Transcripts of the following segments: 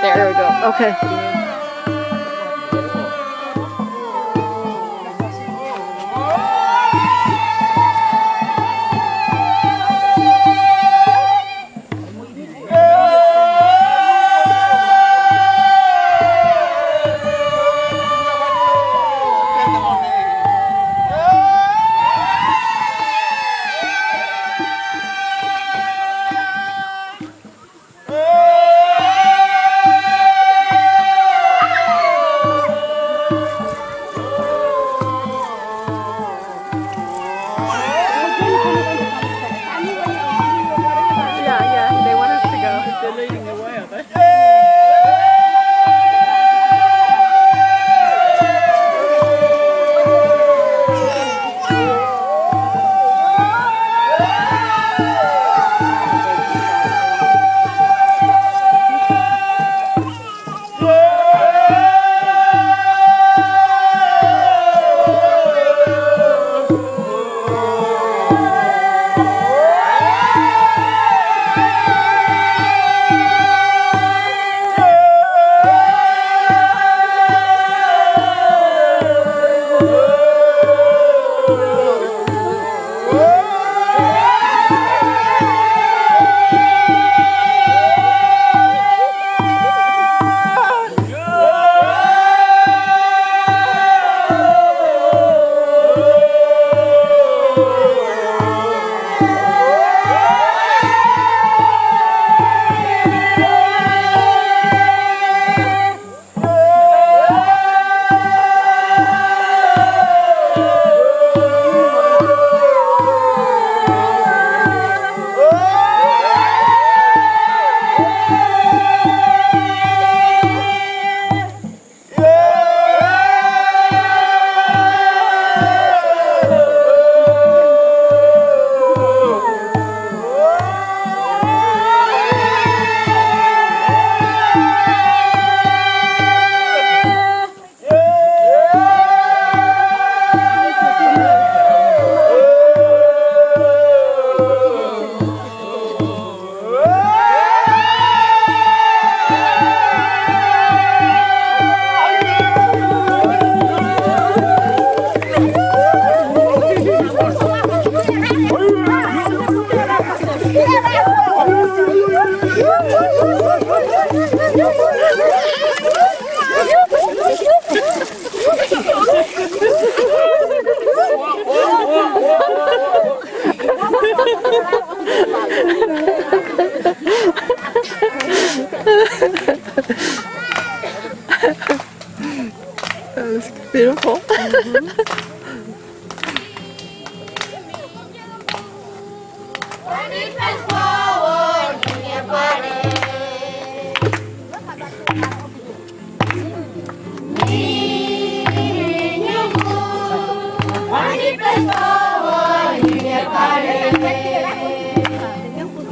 There we go. Okay. That was beautiful.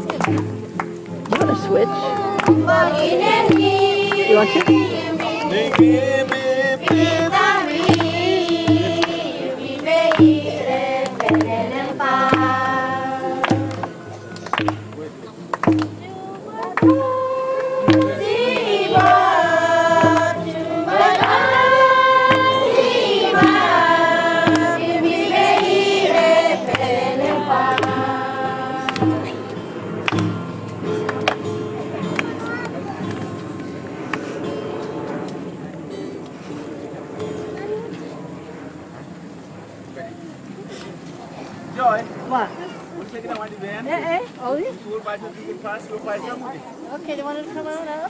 You want to switch? You want to? Joy, What? we'll take it out the van. Oh, yeah. We'll buy the big pass, we'll buy some. Okay, they want to come out now?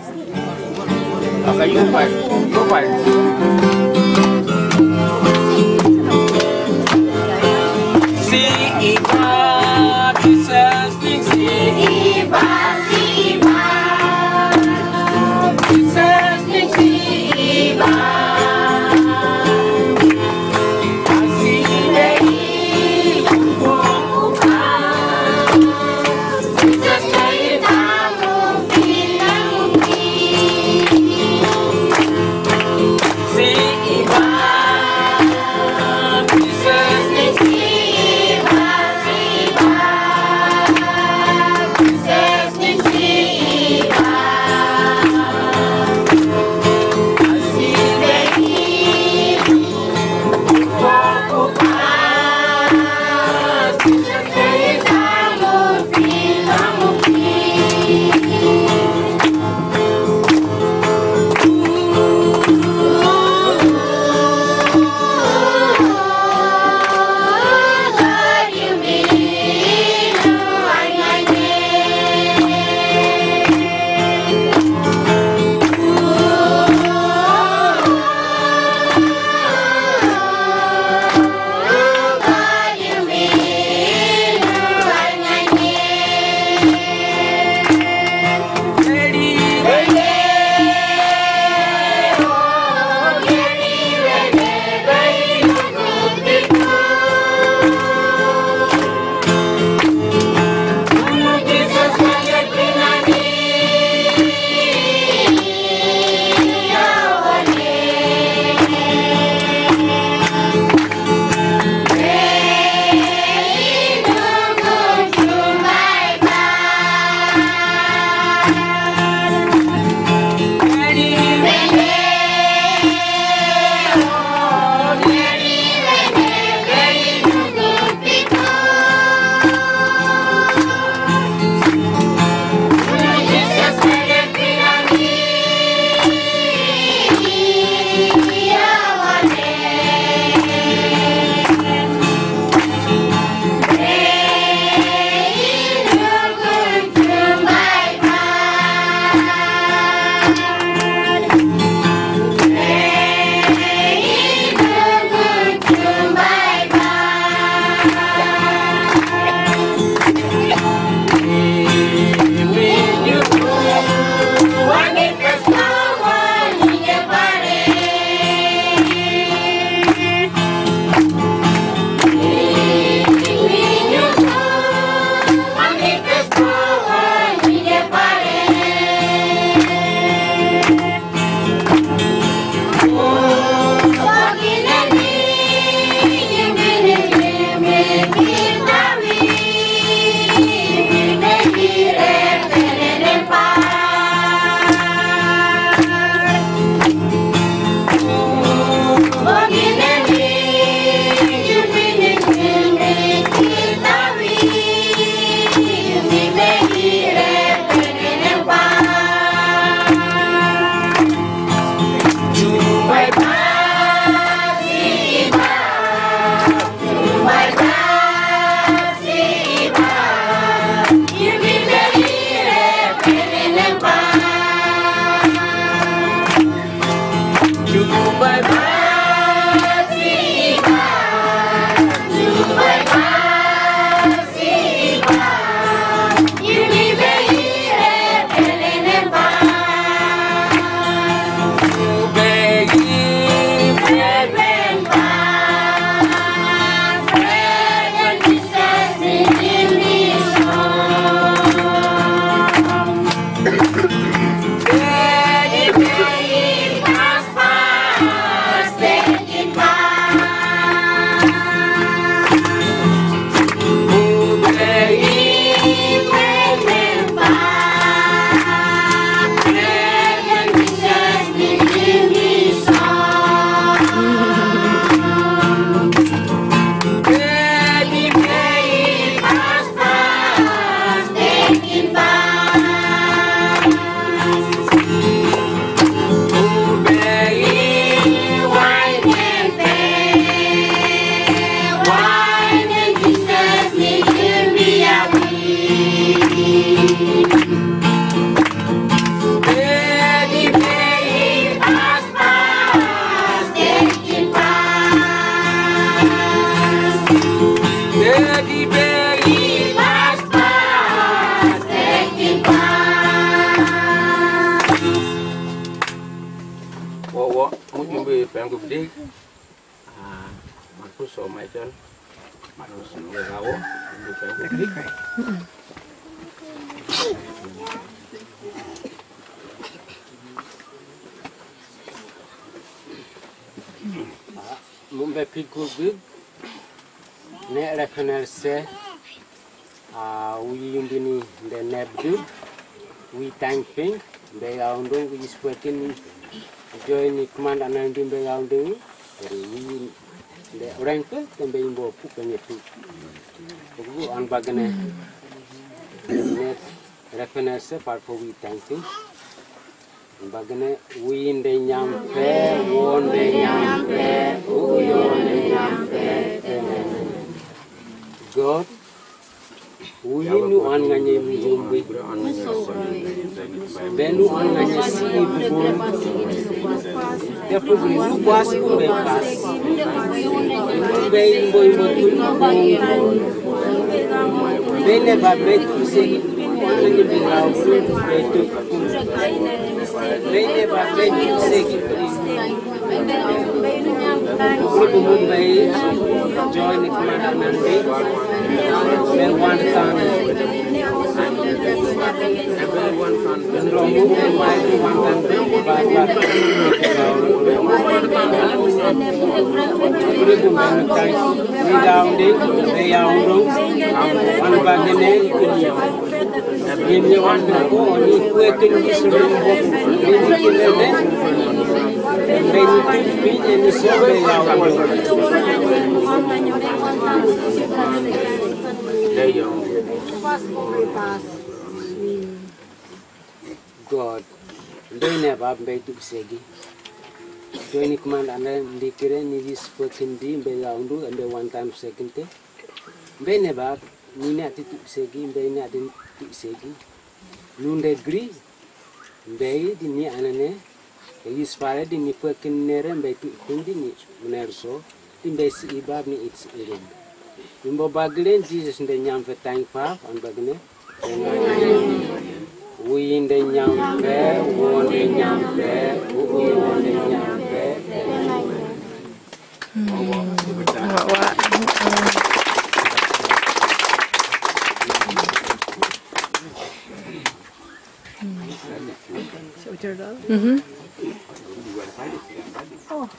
Okay, you go fight. Go fight. Si iba bisa si iba bisa si iba asih dei buka bisa kita mungkin wo mu be pengu big Marcus or Michael Marcus Gawo pengu big Mumbai piku big ne reconnaisse we indini the nebdu we thanking they are we is working join command and they are doing we the rank then they mbo pukan itu on bagane ne reconnaisse part for we thanking bagane we in the nyampe won the nyampe uyon the nyampe God we knew on nganye mjumbe benu on nganye si bubon therefore we was be pass be boy bene ba betu se nganye bilaw betu bene ba betu se Mumbai join the command and then one time everyone can remove and buy one God, they never made to Soigi. Join command and then the Kiran is working deep and the one time second day. They never Nina to Soigi, they not in Soigi. Noon they agree. They didn't need an is fired in the working near and by Hindi Nerso, in the sea Babni it's in. In Bobaglen, Jesus in the Yam for time far on Bagane. We in the Yam fair, one in Yam fair, we on the Yam fair. So we turn it on? Oh.